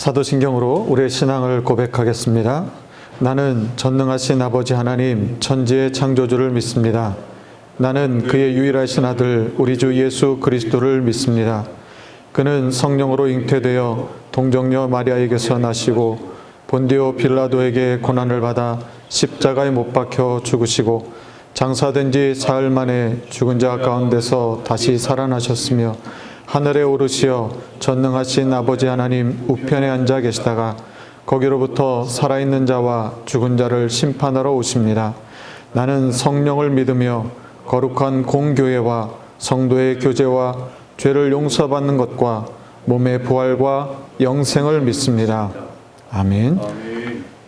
사도신경으로 우리의 신앙을 고백하겠습니다. 나는 전능하신 아버지 하나님 천지의 창조주를 믿습니다. 나는 그의 유일하신 아들 우리 주 예수 그리스도를 믿습니다. 그는 성령으로 잉태되어 동정녀 마리아에게서 나시고 본디오 빌라도에게 고난을 받아 십자가에 못 박혀 죽으시고 장사된 지 사흘 만에 죽은 자 가운데서 다시 살아나셨으며 하늘에 오르시어 전능하신 아버지 하나님 우편에 앉아 계시다가 거기로부터 살아있는 자와 죽은 자를 심판하러 오십니다. 나는 성령을 믿으며 거룩한 공교회와 성도의 교제와 죄를 용서받는 것과 몸의 부활과 영생을 믿습니다. 아멘.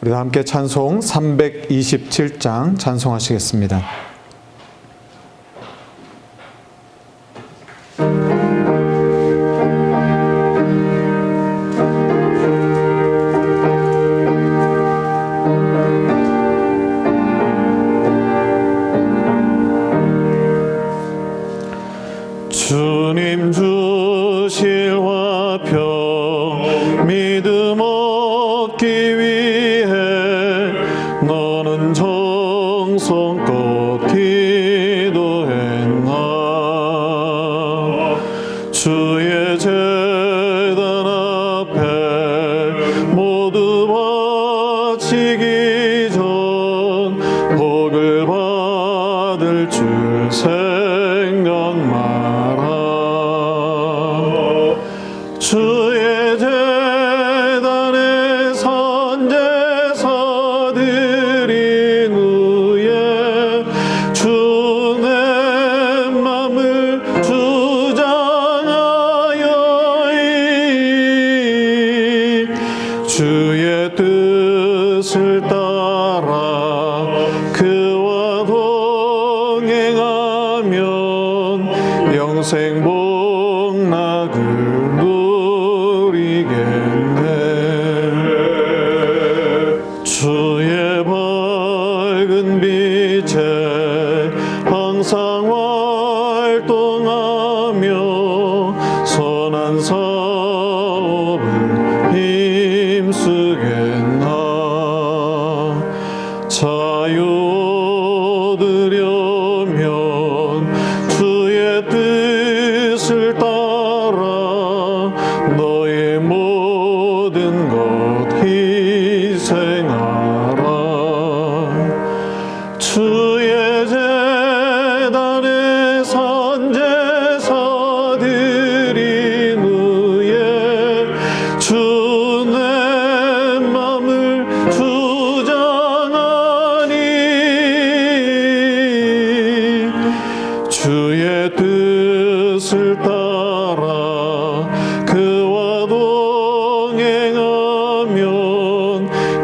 우리 다 함께 찬송 327장 찬송하시겠습니다. 주님 주실 화평 믿음 얻기 위해 너는 정성껏 기도했나. 주의 제단 앞에 모두 바치기 전 복을 받을 줄 생각 마라. 주의 제단에 선제사 드린 후에 주의 맘을 주장하여이 주의 뜻을 따라 그와 동행하면 영생 복락을 주의 밝은 빛에 항상 활동하며 선한 사업을 힘쓰겠나. 자유 얻으려면 주의 뜻을 따라 너의 모든 것 희생하라. 주의 제단에 선제사 드린 후에 주의 맘을 주장하니 주의 뜻을 따라 그와 동행하면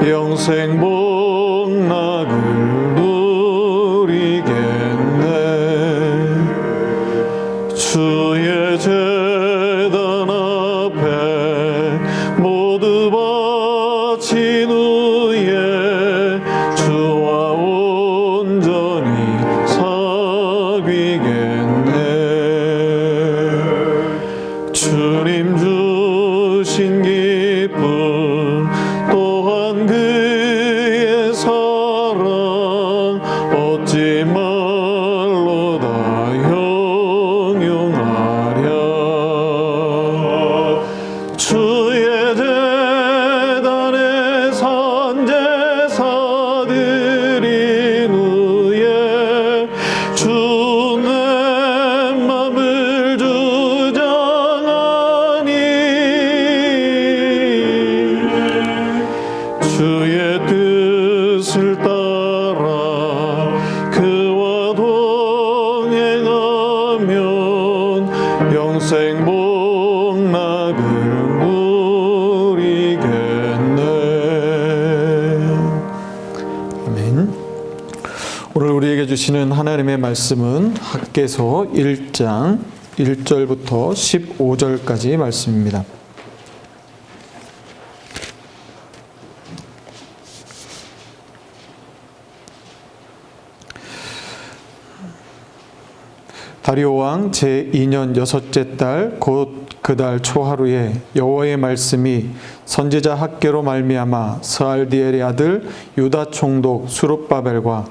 영생 복락을 누리겠네. 주의 제단 앞에 모두 바친 후에 주와 온전히 사귀겠네. 주님 주신 기쁨 또한 그의 사랑 얻지 말로 다 형용하랴. 주의 제단에 선제사 드린 후에 주의 맘을 주장하니 주의 뜻을 따라 그와 동행하면 영생 복락을 누리겠네. 아멘. 오늘 우리에게 주시는 하나님의 말씀은 학개서 1장 1절부터 15절까지 말씀입니다. 다리오 왕 제2년 여섯째 달 곧 그달 초하루에 여호와의 말씀이 선지자 학개로 말미암아 스알디엘의 아들 유다 총독 수룹바벨과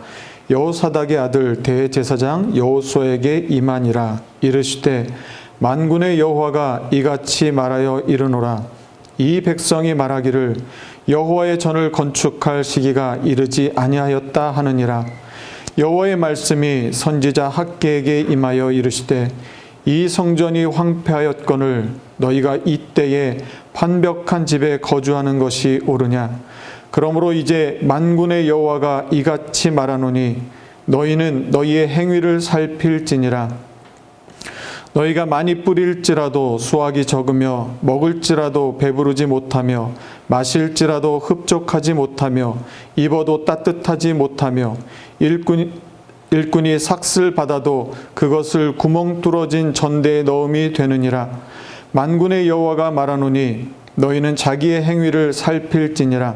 여호사닥의 아들 대제사장 여호수아에게 임하니라. 이르시되 만군의 여호와가 이같이 말하여 이르노라. 이 백성이 말하기를 여호와의 전을 건축할 시기가 이르지 아니하였다 하느니라. 여호와의 말씀이 선지자 학개에게 임하여 이르시되 이 성전이 황폐하였거늘 너희가 이때에 판벽한 집에 거주하는 것이 옳으냐. 그러므로 이제 만군의 여호와가 이같이 말하노니 너희는 너희의 행위를 살필지니라. 너희가 많이 뿌릴지라도 수확이 적으며 먹을지라도 배부르지 못하며 마실지라도 흡족하지 못하며 입어도 따뜻하지 못하며 일꾼이 삭슬 받아도 그것을 구멍 뚫어진 전대에 넣음이 되느니라. 만군의 여호와가 말하노니 너희는 자기의 행위를 살필지니라.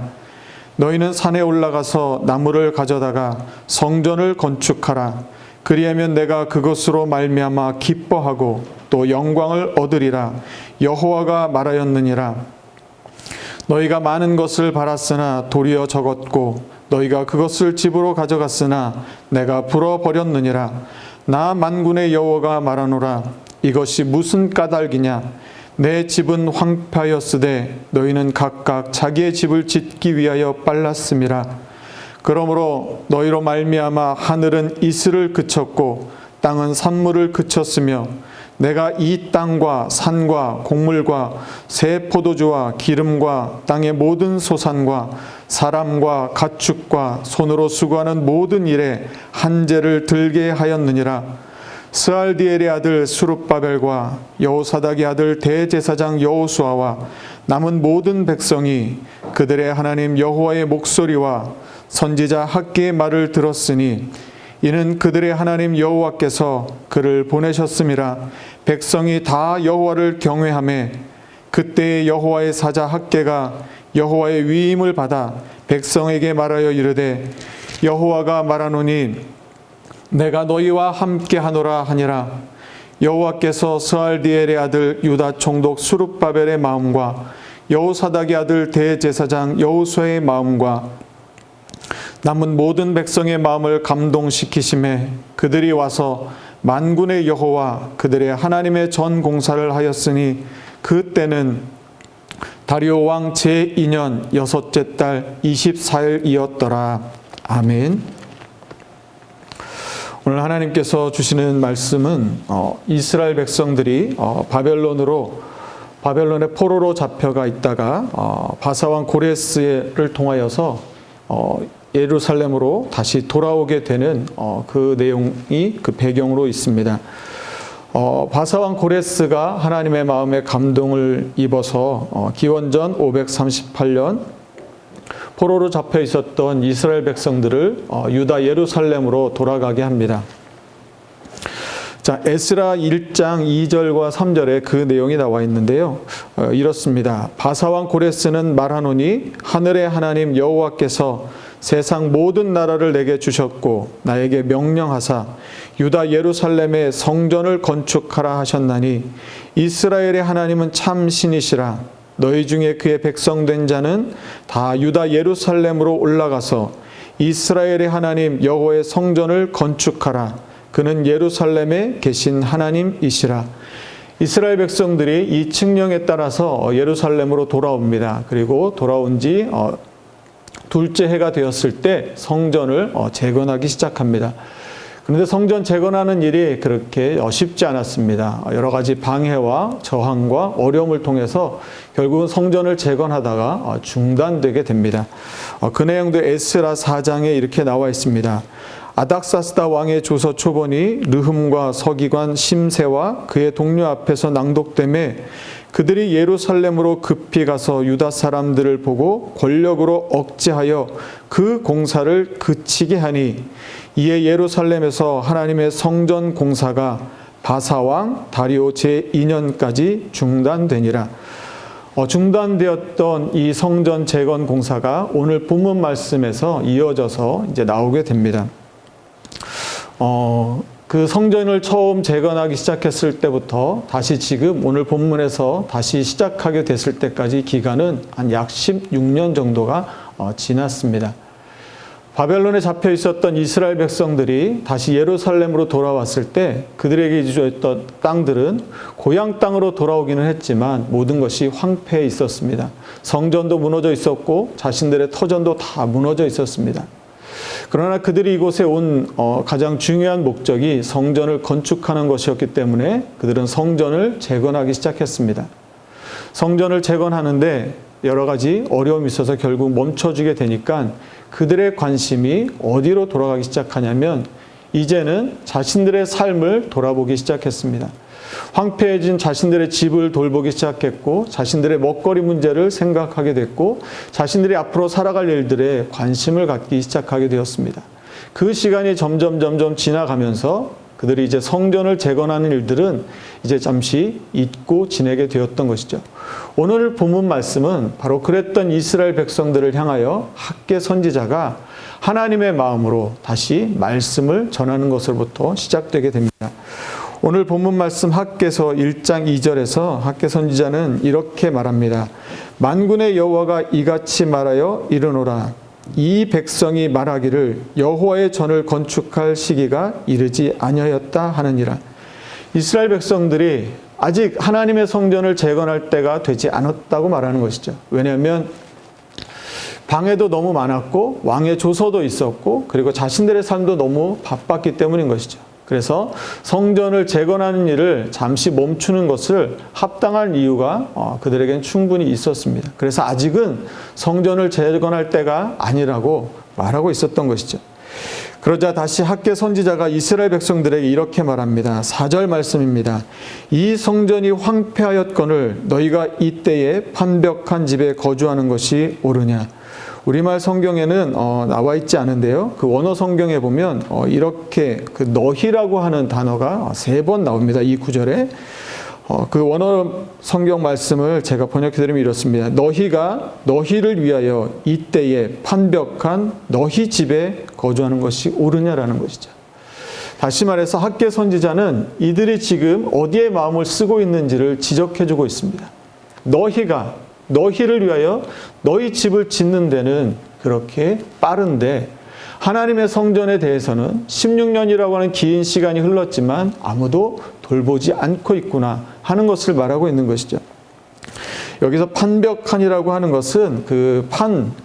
너희는 산에 올라가서 나무를 가져다가 성전을 건축하라. 그리하면 내가 그것으로 말미암아 기뻐하고 또 영광을 얻으리라. 여호와가 말하였느니라. 너희가 많은 것을 바랐으나 도리어 적었고 너희가 그것을 집으로 가져갔으나 내가 불어버렸느니라. 나 만군의 여호와가 말하노라. 이것이 무슨 까닭이냐. 내 집은 황폐하였으되 너희는 각각 자기의 집을 짓기 위하여 빨랐음이라. 그러므로 너희로 말미암아 하늘은 이슬을 그쳤고 땅은 산물을 그쳤으며 내가 이 땅과 산과 곡물과 새 포도주와 기름과 땅의 모든 소산과 사람과 가축과 손으로 수고하는 모든 일에 한재를 들게 하였느니라. 스알디엘의 아들 수룹바벨과 여호사닥의 아들 대제사장 여호수아와 남은 모든 백성이 그들의 하나님 여호와의 목소리와 선지자 학개의 말을 들었으니 이는 그들의 하나님 여호와께서 그를 보내셨음이라. 백성이 다 여호와를 경외하며 그때의 여호와의 사자 학개가 여호와의 위임을 받아 백성에게 말하여 이르되 여호와가 말하노니 내가 너희와 함께 하노라 하니라. 여호와께서 스알디엘의 아들 유다 총독 수룹바벨의 마음과 여호사닥의 아들 대제사장 여호수아의 마음과 남은 모든 백성의 마음을 감동시키심에 그들이 와서 만군의 여호와 그들의 하나님의 전 공사를 하였으니 그때는 다리오 왕 제2년 여섯째 달 24일이었더라. 아멘. 오늘 하나님께서 주시는 말씀은 이스라엘 백성들이 바벨론의 포로로 잡혀가 있다가 바사왕 고레스를 통하여서 예루살렘으로 다시 돌아오게 되는 그 내용이 그 배경으로 있습니다. 바사왕 고레스가 하나님의 마음에 감동을 입어서 기원전 538년 포로로 잡혀 있었던 이스라엘 백성들을 유다 예루살렘으로 돌아가게 합니다. 자, 에스라 1장 2절과 3절에 그 내용이 나와 있는데요. 이렇습니다. 바사왕 고레스는 말하노니 하늘의 하나님 여호와께서 세상 모든 나라를 내게 주셨고 나에게 명령하사 유다 예루살렘에 성전을 건축하라 하셨나니 이스라엘의 하나님은 참 신이시라. 너희 중에 그의 백성된 자는 다 유다 예루살렘으로 올라가서 이스라엘의 하나님 여호와의 성전을 건축하라. 그는 예루살렘에 계신 하나님이시라. 이스라엘 백성들이 이 칙령에 따라서 예루살렘으로 돌아옵니다. 그리고 돌아온 지 둘째 해가 되었을 때 성전을 재건하기 시작합니다. 그런데 성전 재건하는 일이 그렇게 쉽지 않았습니다. 여러 가지 방해와 저항과 어려움을 통해서 결국은 성전을 재건하다가 중단되게 됩니다. 그 내용도 에스라 4장에 이렇게 나와 있습니다. 아닥사스다 왕의 조서 초본이 르흠과 서기관 심세와 그의 동료 앞에서 낭독되매 그들이 예루살렘으로 급히 가서 유다 사람들을 보고 권력으로 억제하여 그 공사를 그치게 하니 이에 예루살렘에서 하나님의 성전 공사가 바사왕 다리오 제2년까지 중단되니라. 중단되었던 이 성전 재건 공사가 오늘 본문 말씀에서 이어져서 이제 나오게 됩니다. 그 성전을 처음 재건하기 시작했을 때부터 다시 지금 오늘 본문에서 다시 시작하게 됐을 때까지 기간은 한 약 16년 정도가 지났습니다. 바벨론에 잡혀 있었던 이스라엘 백성들이 다시 예루살렘으로 돌아왔을 때 그들에게 주어졌던 땅들은 고향 땅으로 돌아오기는 했지만 모든 것이 황폐해 있었습니다. 성전도 무너져 있었고 자신들의 터전도 다 무너져 있었습니다. 그러나 그들이 이곳에 온 가장 중요한 목적이 성전을 건축하는 것이었기 때문에 그들은 성전을 재건하기 시작했습니다. 성전을 재건하는데 여러 가지 어려움이 있어서 결국 멈춰주게 되니까 그들의 관심이 어디로 돌아가기 시작하냐면 이제는 자신들의 삶을 돌아보기 시작했습니다. 황폐해진 자신들의 집을 돌보기 시작했고 자신들의 먹거리 문제를 생각하게 됐고 자신들이 앞으로 살아갈 일들에 관심을 갖기 시작하게 되었습니다. 그 시간이 점점 지나가면서 그들이 이제 성전을 재건하는 일들은 이제 잠시 잊고 지내게 되었던 것이죠. 오늘 본문 말씀은 바로 그랬던 이스라엘 백성들을 향하여 학개 선지자가 하나님의 마음으로 다시 말씀을 전하는 것으로부터 시작되게 됩니다. 오늘 본문 말씀 학개서 1장 2절에서 학개 선지자는 이렇게 말합니다. 만군의 여호와가 이같이 말하여 이르노라. 이 백성이 말하기를 여호와의 전을 건축할 시기가 이르지 아니하였다 하느니라. 이스라엘 백성들이 아직 하나님의 성전을 재건할 때가 되지 않았다고 말하는 것이죠. 왜냐하면 방해도 너무 많았고 왕의 조서도 있었고 그리고 자신들의 삶도 너무 바빴기 때문인 것이죠. 그래서 성전을 재건하는 일을 잠시 멈추는 것을 합당한 이유가 그들에겐 충분히 있었습니다. 그래서 아직은 성전을 재건할 때가 아니라고 말하고 있었던 것이죠. 그러자 다시 학개 선지자가 이스라엘 백성들에게 이렇게 말합니다. 4절 말씀입니다. 이 성전이 황폐하였거늘 너희가 이때에 판벽한 집에 거주하는 것이 옳으냐. 우리말 성경에는 나와 있지 않은데요. 그 원어 성경에 보면 이렇게 그 너희라고 하는 단어가 3번 나옵니다. 이 구절에. 그 원어 성경 말씀을 제가 번역해드리면 이렇습니다. 너희가 너희를 위하여 이때에 판벽한 너희 집에 거주하는 것이 옳으냐라는 것이죠. 다시 말해서 학개 선지자는 이들이 지금 어디에 마음을 쓰고 있는지를 지적해주고 있습니다. 너희를 위하여 너희 집을 짓는 데는 그렇게 빠른데 하나님의 성전에 대해서는 16년이라고 하는 긴 시간이 흘렀지만 아무도 돌보지 않고 있구나 하는 것을 말하고 있는 것이죠. 여기서 판벽한이라고 하는 것은 그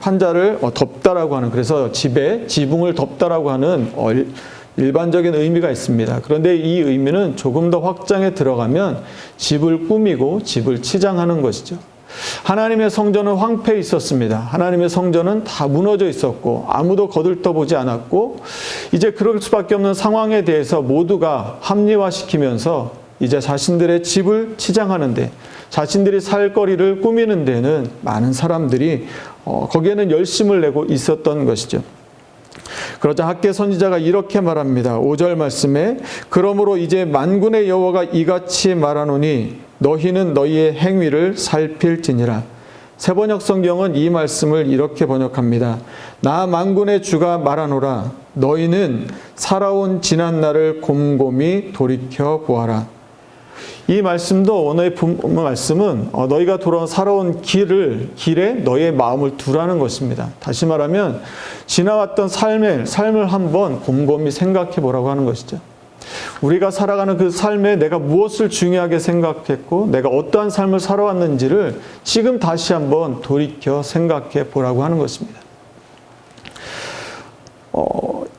판자를 덮다라고 하는, 그래서 집에 지붕을 덮다라고 하는 일반적인 의미가 있습니다. 그런데 이 의미는 조금 더 확장해 들어가면 집을 꾸미고 집을 치장하는 것이죠. 하나님의 성전은 황폐해 있었습니다. 하나님의 성전은 다 무너져 있었고 아무도 거들떠보지 않았고 이제 그럴 수밖에 없는 상황에 대해서 모두가 합리화시키면서 이제 자신들의 집을 치장하는데 자신들이 살 거리를 꾸미는 데는 많은 사람들이 거기에는 열심을 내고 있었던 것이죠. 그러자 학개 선지자가 이렇게 말합니다. 5절 말씀에 그러므로 이제 만군의 여호와가 이같이 말하노니 너희는 너희의 행위를 살필지니라. 새번역 성경은 이 말씀을 이렇게 번역합니다. 나 만군의 주가 말하노라. 너희는 살아온 지난 날을 곰곰이 돌이켜 보아라. 이 말씀도 오늘의 말씀은 너희가 살아온 길에 너희의 마음을 두라는 것입니다. 다시 말하면 지나왔던 삶을 한번 곰곰이 생각해 보라고 하는 것이죠. 우리가 살아가는 그 삶에 내가 무엇을 중요하게 생각했고 내가 어떠한 삶을 살아왔는지를 지금 다시 한번 돌이켜 생각해 보라고 하는 것입니다.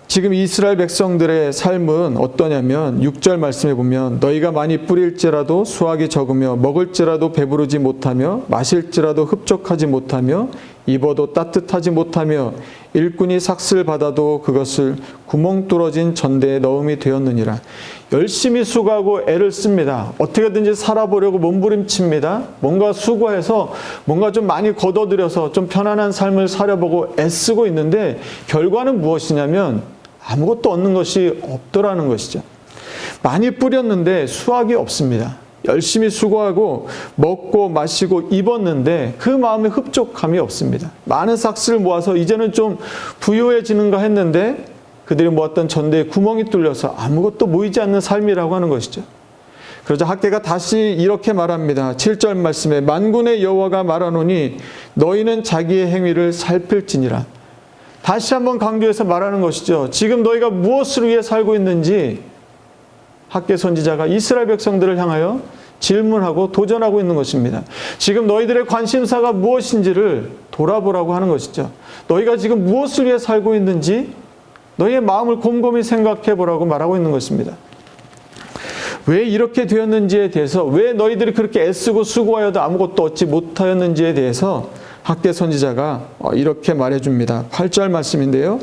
지금 이스라엘 백성들의 삶은 어떠냐면 6절 말씀에 보면 너희가 많이 뿌릴지라도 수확이 적으며 먹을지라도 배부르지 못하며 마실지라도 흡족하지 못하며 입어도 따뜻하지 못하며 일꾼이 삭슬 받아도 그것을 구멍 뚫어진 전대에 넣음이 되었느니라. 열심히 수고하고 애를 씁니다. 어떻게든지 살아보려고 몸부림칩니다. 뭔가 수고해서 뭔가 좀 많이 걷어들여서 좀 편안한 삶을 살아보고 애쓰고 있는데 결과는 무엇이냐면 아무것도 얻는 것이 없더라는 것이죠. 많이 뿌렸는데 수확이 없습니다. 열심히 수고하고 먹고 마시고 입었는데 그 마음에 흡족함이 없습니다. 많은 삭스를 모아서 이제는 좀 부유해지는가 했는데 그들이 모았던 전대에 구멍이 뚫려서 아무것도 모이지 않는 삶이라고 하는 것이죠. 그러자 학개가 다시 이렇게 말합니다. 7절 말씀에 만군의 여호와가 말하노니 너희는 자기의 행위를 살필지니라. 다시 한번 강조해서 말하는 것이죠. 지금 너희가 무엇을 위해 살고 있는지 학개 선지자가 이스라엘 백성들을 향하여 질문하고 도전하고 있는 것입니다. 지금 너희들의 관심사가 무엇인지를 돌아보라고 하는 것이죠. 너희가 지금 무엇을 위해 살고 있는지 너희의 마음을 곰곰이 생각해 보라고 말하고 있는 것입니다. 왜 이렇게 되었는지에 대해서, 왜 너희들이 그렇게 애쓰고 수고하여도 아무것도 얻지 못하였는지에 대해서 학개 선지자가 이렇게 말해줍니다. 8절 말씀인데요.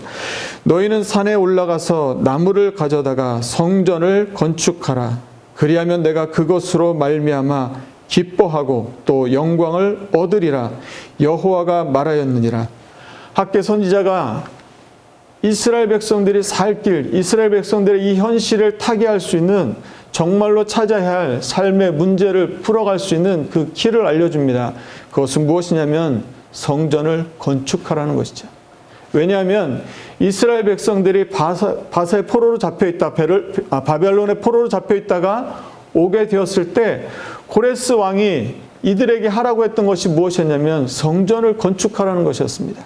너희는 산에 올라가서 나무를 가져다가 성전을 건축하라. 그리하면 내가 그것으로 말미암아 기뻐하고 또 영광을 얻으리라. 여호와가 말하였느니라. 학개 선지자가 이스라엘 백성들이 살 길, 이스라엘 백성들의 이 현실을 타개할 수 있는, 정말로 찾아야 할 삶의 문제를 풀어갈 수 있는 그 길을 알려줍니다. 그것은 무엇이냐면 성전을 건축하라는 것이죠. 왜냐하면 이스라엘 백성들이 바사의 포로로 잡혀있다, 바벨론의 포로로 잡혀있다가 오게 되었을 때 고레스 왕이 이들에게 하라고 했던 것이 무엇이었냐면 성전을 건축하라는 것이었습니다.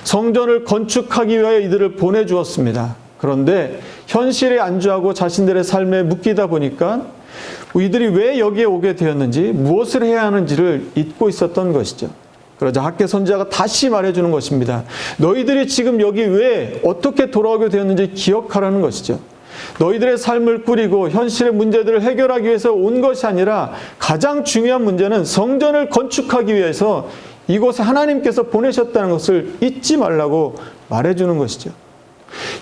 성전을 건축하기 위하여 이들을 보내주었습니다. 그런데 현실에 안주하고 자신들의 삶에 묶이다 보니까 이들이 왜 여기에 오게 되었는지, 무엇을 해야 하는지를 잊고 있었던 것이죠. 그러자 학개 선지자가 다시 말해주는 것입니다. 너희들이 지금 여기 왜 어떻게 돌아오게 되었는지 기억하라는 것이죠. 너희들의 삶을 꾸리고 현실의 문제들을 해결하기 위해서 온 것이 아니라 가장 중요한 문제는 성전을 건축하기 위해서 이곳에 하나님께서 보내셨다는 것을 잊지 말라고 말해주는 것이죠.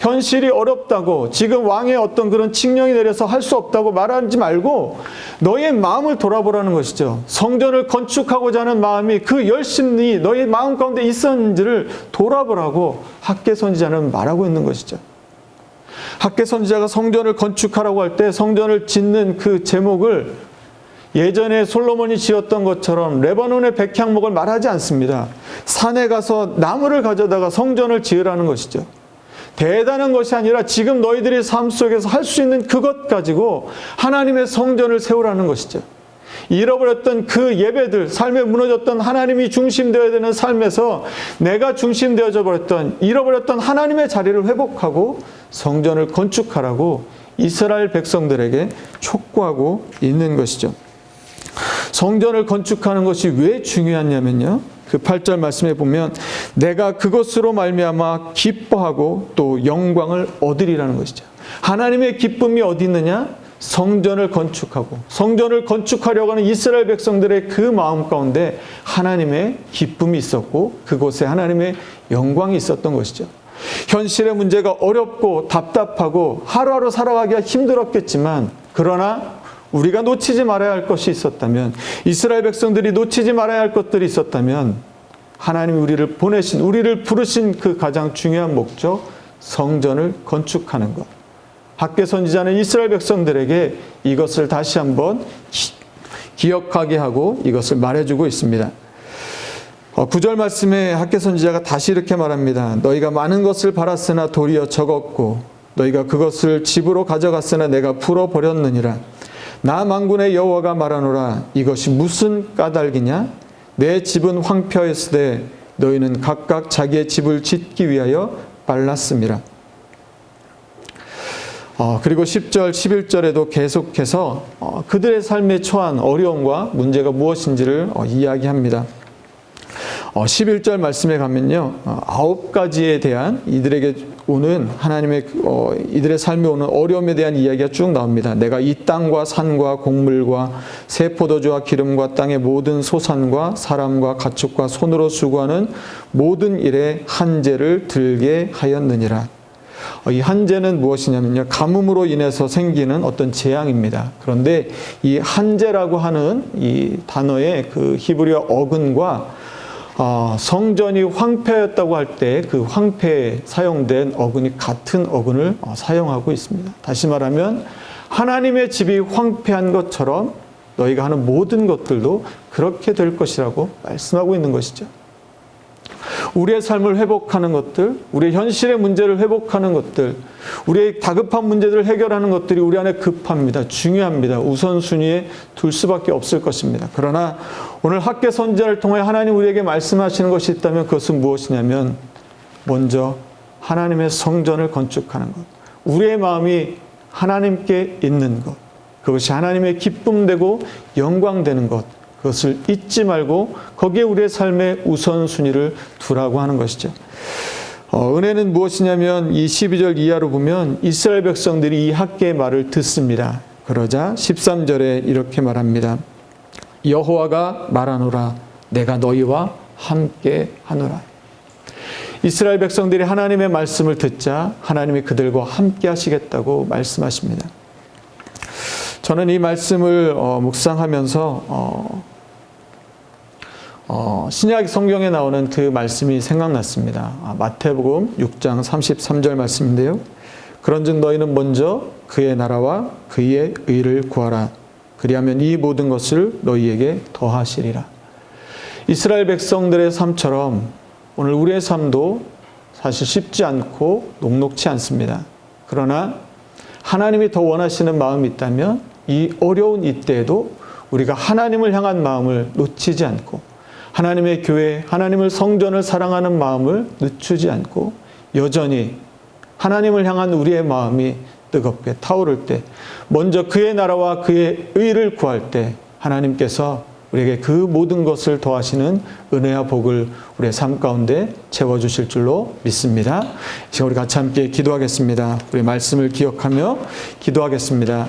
현실이 어렵다고, 지금 왕의 어떤 그런 칙령이 내려서 할 수 없다고 말하지 말고 너의 마음을 돌아보라는 것이죠. 성전을 건축하고자 하는 마음이, 그 열심이 너의 마음 가운데 있었는지를 돌아보라고 학개 선지자는 말하고 있는 것이죠. 학개 선지자가 성전을 건축하라고 할 때 성전을 짓는 그 제목을 예전에 솔로몬이 지었던 것처럼 레바논의 백향목을 말하지 않습니다. 산에 가서 나무를 가져다가 성전을 지으라는 것이죠. 대단한 것이 아니라 지금 너희들의 삶 속에서 할 수 있는 그것 가지고 하나님의 성전을 세우라는 것이죠. 잃어버렸던 그 예배들, 삶에 무너졌던 하나님이 중심되어야 되는 삶에서 내가 중심되어져 버렸던, 잃어버렸던 하나님의 자리를 회복하고 성전을 건축하라고 이스라엘 백성들에게 촉구하고 있는 것이죠. 성전을 건축하는 것이 왜 중요하냐면요, 그 8절 말씀에 보면 내가 그것으로 말미암아 기뻐하고 또 영광을 얻으리라는 것이죠. 하나님의 기쁨이 어디 있느냐? 성전을 건축하고, 성전을 건축하려고 하는 이스라엘 백성들의 그 마음 가운데 하나님의 기쁨이 있었고 그곳에 하나님의 영광이 있었던 것이죠. 현실의 문제가 어렵고 답답하고 하루하루 살아가기가 힘들었겠지만, 그러나 우리가 놓치지 말아야 할 것이 있었다면, 이스라엘 백성들이 놓치지 말아야 할 것들이 있었다면, 하나님이 우리를 보내신, 우리를 부르신 그 가장 중요한 목적, 성전을 건축하는 것. 학개 선지자는 이스라엘 백성들에게 이것을 다시 한번 기억하게 하고 이것을 말해주고 있습니다. 9절 말씀에 학개 선지자가 다시 이렇게 말합니다. 너희가 많은 것을 바랐으나 도리어 적었고 너희가 그것을 집으로 가져갔으나 내가 풀어버렸느니라. 나 만군의 여호와가 말하노라. 이것이 무슨 까닭이냐? 내 집은 황폐하였으되 너희는 각각 자기의 집을 짓기 위하여 빨랐음이라. 그리고 10절, 11절에도 계속해서 그들의 삶에 처한 어려움과 문제가 무엇인지를 이야기합니다. 11절 말씀에 가면요, 9가지에 대한 이들에게 오는 하나님의 이들의 삶에 오는 어려움에 대한 이야기가 쭉 나옵니다. 내가 이 땅과 산과 곡물과 새 포도주와 기름과 땅의 모든 소산과 사람과 가축과 손으로 수고하는 모든 일에 한재를 들게 하였느니라. 이 한재는 무엇이냐면요, 가뭄으로 인해서 생기는 어떤 재앙입니다. 그런데 이 한재라고 하는 이 단어의 그 히브리어 어근과 성전이 황폐였다고 할 때 그 황폐에 사용된 어근이 같은 어근을 사용하고 있습니다. 다시 말하면 하나님의 집이 황폐한 것처럼 너희가 하는 모든 것들도 그렇게 될 것이라고 말씀하고 있는 것이죠. 우리의 삶을 회복하는 것들, 우리의 현실의 문제를 회복하는 것들, 우리의 다급한 문제들을 해결하는 것들이 우리 안에 급합니다. 중요합니다. 우선순위에 둘 수밖에 없을 것입니다. 그러나 오늘 학계 선지자를 통해 하나님 우리에게 말씀하시는 것이 있다면 그것은 무엇이냐면 먼저 하나님의 성전을 건축하는 것, 우리의 마음이 하나님께 있는 것, 그것이 하나님의 기쁨되고 영광되는 것, 그것을 잊지 말고 거기에 우리의 삶의 우선순위를 두라고 하는 것이죠. 은혜는 무엇이냐면 이 12절 이하로 보면 이스라엘 백성들이 이 학계의 말을 듣습니다. 그러자 13절에 이렇게 말합니다. 여호와가 말하노라 내가 너희와 함께 하노라. 이스라엘 백성들이 하나님의 말씀을 듣자 하나님이 그들과 함께 하시겠다고 말씀하십니다. 저는 이 말씀을 묵상하면서 신약 성경에 나오는 그 말씀이 생각났습니다. 마태복음 6장 33절 말씀인데요. 그런즉 너희는 먼저 그의 나라와 그의 의를 구하라. 그리하면 이 모든 것을 너희에게 더하시리라. 이스라엘 백성들의 삶처럼 오늘 우리의 삶도 사실 쉽지 않고 녹록치 않습니다. 그러나 하나님이 더 원하시는 마음이 있다면 이 어려운 이때에도 우리가 하나님을 향한 마음을 놓치지 않고 하나님의 교회, 하나님을 성전을 사랑하는 마음을 늦추지 않고 여전히 하나님을 향한 우리의 마음이 뜨겁게 타오를 때 먼저 그의 나라와 그의 의를 구할 때 하나님께서 우리에게 그 모든 것을 더하시는 은혜와 복을 우리의 삶 가운데 채워주실 줄로 믿습니다. 이 시간 우리 같이 함께 기도하겠습니다. 우리 말씀을 기억하며 기도하겠습니다.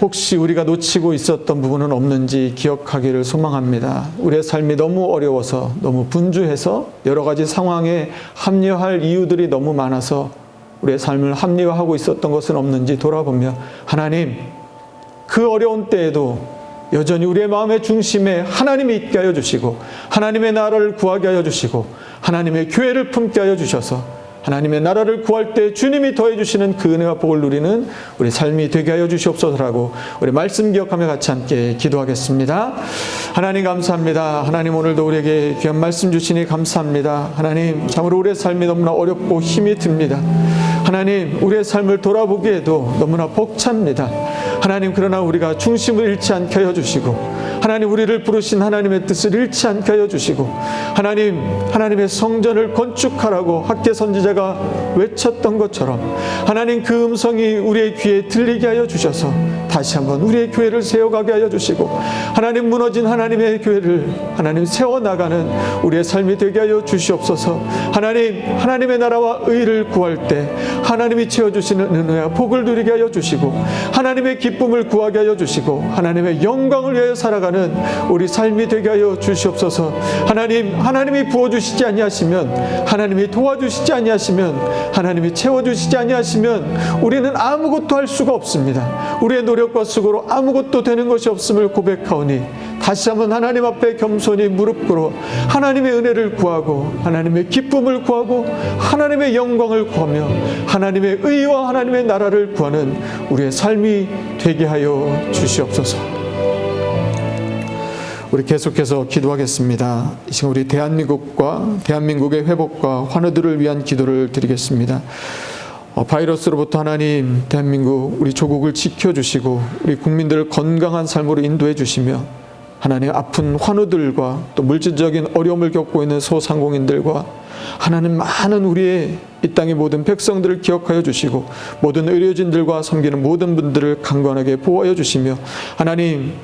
혹시 우리가 놓치고 있었던 부분은 없는지 기억하기를 소망합니다. 우리의 삶이 너무 어려워서 너무 분주해서 여러 가지 상황에 합리화할 이유들이 너무 많아서 우리의 삶을 합리화하고 있었던 것은 없는지 돌아보며 하나님 그 어려운 때에도 여전히 우리의 마음의 중심에 하나님이 있게 하여 주시고 하나님의 나라를 구하게 하여 주시고 하나님의 교회를 품게 하여 주셔서 하나님의 나라를 구할 때 주님이 더해 주시는 그 은혜와 복을 누리는 우리 삶이 되게 하여 주시옵소서라고 우리 말씀 기억하며 같이 함께 기도하겠습니다. 하나님 감사합니다. 하나님 오늘도 우리에게 귀한 말씀 주시니 감사합니다. 하나님 참으로 우리의 삶이 너무나 어렵고 힘이 듭니다. 하나님 우리의 삶을 돌아보기에도 너무나 벅찹니다. 하나님 그러나 우리가 중심을 잃지 않게 하여 주시고 하나님 우리를 부르신 하나님의 뜻을 잃지 않게 하여 주시고 하나님의 성전을 건축하라고 학계 선지자가 외쳤던 것처럼 하나님 그 음성이 우리의 귀에 들리게 하여 주셔서 다시 한번 우리의 교회를 세워가게 하여 주시고 하나님 무너진 하나님의 교회를 하나님 세워나가는 우리의 삶이 되게 하여 주시옵소서. 하나님의 나라와 의를 구할 때 하나님이 채워주시는 은혜와 복을 누리게 하여 주시고 하나님의 기쁨을 구하게 하여 주시고 하나님의 영광을 위하여 살아가는 우리 삶이 되게 하여 주시옵소서. 하나님이 부어주시지 아니하시면 하나님이 도와주시지 아니하시면 하나님이 채워주시지 아니하시면 우리는 아무것도 할 수가 없습니다. 우리의 노력과 수고로 아무것도 되는 것이 없음을 고백하오니 다시 한번 하나님 앞에 겸손히 무릎 꿇어 하나님의 은혜를 구하고 하나님의 기쁨을 구하고 하나님의 영광을 구하며 하나님의 의와 하나님의 나라를 구하는 우리의 삶이 되게 하여 주시옵소서. 우리 계속해서 기도하겠습니다. 이 시간 우리 대한민국의 회복과 환우들을 위한 기도를 드리겠습니다. 바이러스로부터 하나님 대한민국 우리 조국을 지켜주시고 우리 국민들을 건강한 삶으로 인도해 주시며 하나님 아픈 환우들과 또 물질적인 어려움을 겪고 있는 소상공인들과 하나님 많은 우리의 이 땅의 모든 백성들을 기억하여 주시고 모든 의료진들과 섬기는 모든 분들을 강건하게 보호하여 주시며 하나님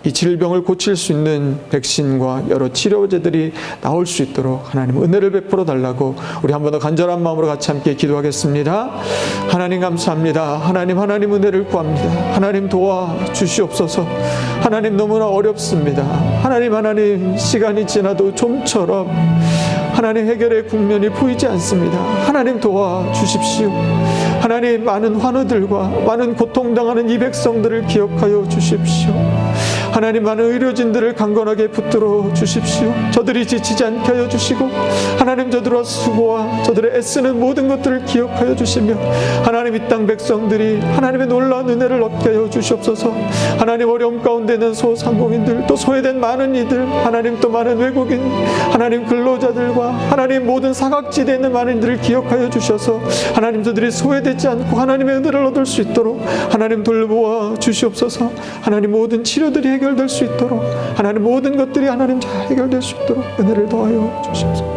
이 질병을 고칠 수 있는 백신과 여러 치료제들이 나올 수 있도록 하나님 은혜를 베풀어 달라고 우리 한 번 더 간절한 마음으로 같이 함께 기도하겠습니다. 하나님 감사합니다. 하나님 은혜를 구합니다. 하나님 도와 주시옵소서. 하나님 너무나 어렵습니다. 하나님 시간이 지나도 좀처럼 하나님 해결의 국면이 보이지 않습니다. 하나님 도와 주십시오. 하나님 많은 환우들과 많은 고통당하는 이 백성들을 기억하여 주십시오. 하나님 많은 의료진들을 강건하게 붙들어 주십시오. 저들이 지치지 않게 하여 주시고 하나님 저들의 수고와 저들의 애쓰는 모든 것들을 기억하여 주시며 하나님 이 땅 백성들이 하나님의 놀라운 은혜를 얻게 하여 주시옵소서. 하나님 어려움 가운데 있는 소상공인들 또 소외된 많은 이들 하나님 또 많은 외국인 하나님 근로자들과 하나님 모든 사각지대에 있는 많은 이들을 기억하여 주셔서 하나님 저들이 소외되지 않고 하나님의 은혜를 얻을 수 있도록 하나님 돌보아 주시옵소서. 하나님 모든 치료들이 해결될 수 있도록 하나님 모든 것들이 하나님 잘 해결될 수 있도록 은혜를 더하여 주시옵소서.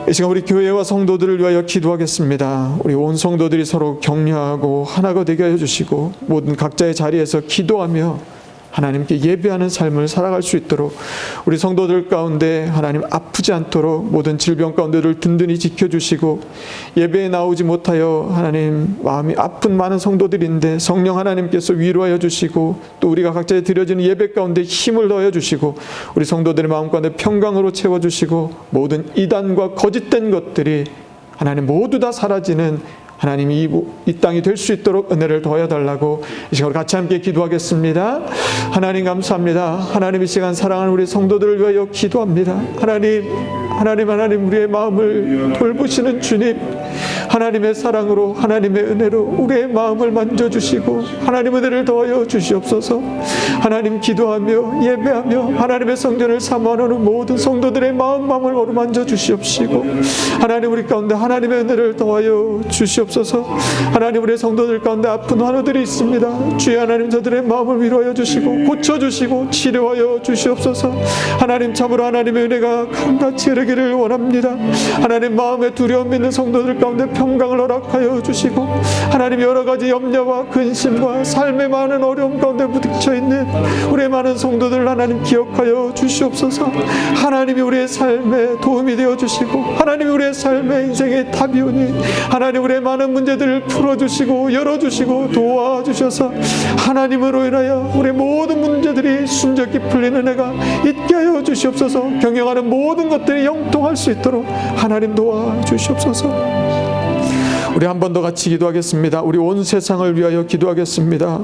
이 시간 우리 교회와 성도들을 위하여 기도하겠습니다. 우리 온 성도들이 서로 격려하고 하나가 되게 하여 주시고 모든 각자의 자리에서 기도하며 하나님께 예배하는 삶을 살아갈 수 있도록 우리 성도들 가운데 하나님 아프지 않도록 모든 질병 가운데를 든든히 지켜주시고 예배에 나오지 못하여 하나님 마음이 아픈 많은 성도들인데 성령 하나님께서 위로하여 주시고 또 우리가 각자에 드려지는 예배 가운데 힘을 더하여 주시고 우리 성도들의 마음 가운데 평강으로 채워주시고 모든 이단과 거짓된 것들이 하나님 모두 다 사라지는 하나님이 이 땅이 될 수 있도록 은혜를 더하여 달라고 이 시간 같이 함께 기도하겠습니다. 하나님 감사합니다. 하나님 이 시간 사랑하는 우리 성도들을 위하여 기도합니다. 하나님 우리의 마음을 돌보시는 주님, 하나님의 사랑으로 하나님의 은혜로 우리의 마음을 만져주시고 하나님 은혜를 더하여 주시옵소서. 하나님 기도하며 예배하며 하나님의 성전을 사모하는 모든 성도들의 마음을 어루만져 주시옵시고 하나님 우리 가운데 하나님의 은혜를 더하여 주시옵소서. 하나님 우리 성도들 가운데 아픈 환우들이 있습니다. 주여 하나님 저들의 마음을 위로하여 주시고 고쳐주시고 치료하여 주시옵소서. 하나님 참으로 하나님의 은혜가 강같이 흐르기를 원합니다. 하나님 마음에 두려움 있는 성도들 가운데 평강을 허락하여 주시고 하나님 여러 가지 염려와 근심과 삶의 많은 어려움 가운데 부딪혀 있는 우리의 많은 성도들 하나님 기억하여 주시옵소서. 하나님이 우리의 삶에 도움이 되어 주시고 하나님이 우리의 삶의 인생의 답이 오니 하나님 우리의 많은 문제들을 풀어주시고 열어주시고 도와주셔서 하나님으로 인하여 우리의 모든 문제들이 순적히 풀리는 은혜가 있게 하여 주시옵소서. 경영하는 모든 것들이 영통할 수 있도록 하나님 도와주시옵소서. 우리 한 번 더 같이 기도하겠습니다. 우리 온 세상을 위하여 기도하겠습니다.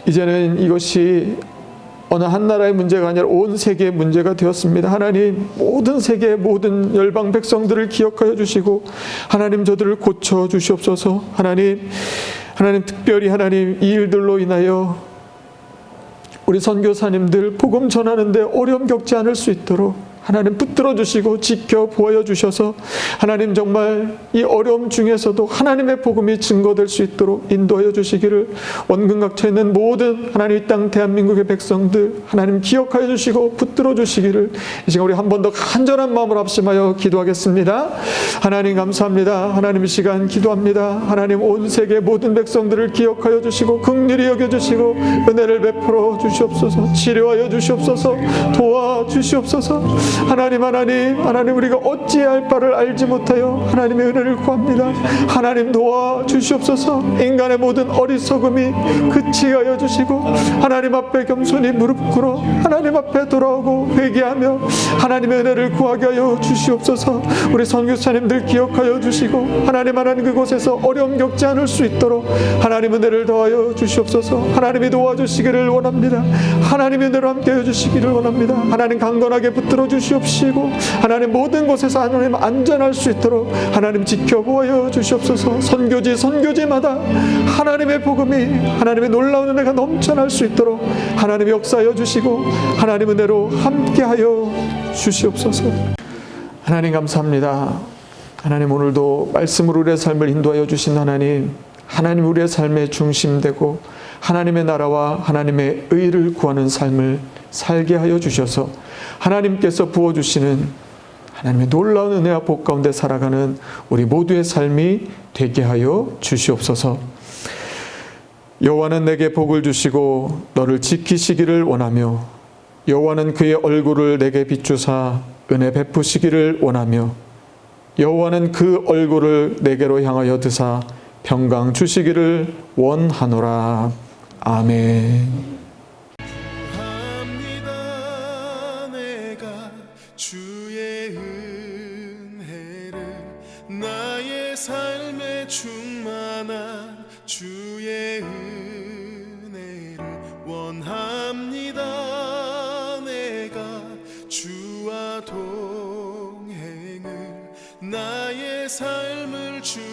이제는 이것이 어느 한 나라의 문제가 아니라 온 세계의 문제가 되었습니다. 하나님 모든 세계의 모든 열방 백성들을 기억하여 주시고 하나님 저들을 고쳐 주시옵소서. 하나님 특별히 하나님 이 일들로 인하여 우리 선교사님들 복음 전하는데 어려움 겪지 않을 수 있도록 하나님 붙들어 주시고 지켜 보여 주셔서 하나님 정말 이 어려움 중에서도 하나님의 복음이 증거될 수 있도록 인도하여 주시기를 원근 각처에 있는 모든 하나님 이 땅 대한민국의 백성들 하나님 기억하여 주시고 붙들어 주시기를 이 시간 우리 한 번 더 간절한 마음으로 합심하여 기도하겠습니다. 하나님 감사합니다. 하나님 이 시간 기도합니다. 하나님 온 세계 모든 백성들을 기억하여 주시고 긍휼히 여겨 주시고 은혜를 베풀어 주시옵소서. 치료하여 주시옵소서. 도와 주시옵소서. 하나님 우리가 어찌해야 할 바를 알지 못하여 하나님의 은혜를 구합니다. 하나님 도와 주시옵소서. 인간의 모든 어리석음이 그치게 하여 주시고 하나님 앞에 겸손히 무릎 꿇어 하나님 앞에 돌아오고 회개하며 하나님의 은혜를 구하게 하여 주시옵소서. 우리 선교사님들 기억하여 주시고 하나님 그곳에서 어려움 겪지 않을 수 있도록 하나님 은혜를 더하여 주시옵소서. 하나님이 도와주시기를 원합니다. 하나님의 은혜로 함께 해주시기를 원합니다. 하나님 강건하게 붙들어 주시옵시고 하나님 모든 곳에서 하나님 안전할 수 있도록 하나님 지켜보아 주시옵소서. 선교지마다 하나님의 복음이 하나님의 놀라운 은혜가 넘쳐날 수 있도록 하나님 역사하여 주시고 하나님 은혜로 함께하여 주시옵소서. 하나님 감사합니다. 하나님 오늘도 말씀으로 우리의 삶을 인도하여 주신 하나님 우리의 삶의 중심되고 하나님의 나라와 하나님의 의를 구하는 삶을 살게 하여 주셔서 하나님께서 부어주시는 하나님의 놀라운 은혜와 복 가운데 살아가는 우리 모두의 삶이 되게 하여 주시옵소서. 여호와는 내게 복을 주시고 너를 지키시기를 원하며 여호와는 그의 얼굴을 내게 비추사 은혜 베푸시기를 원하며 여호와는 그 얼굴을 내게로 향하여 드사 평강 주시기를 원하노라. 아멘. 주의 은혜를 나의 삶에 충만한 주의 은혜를 삶을 주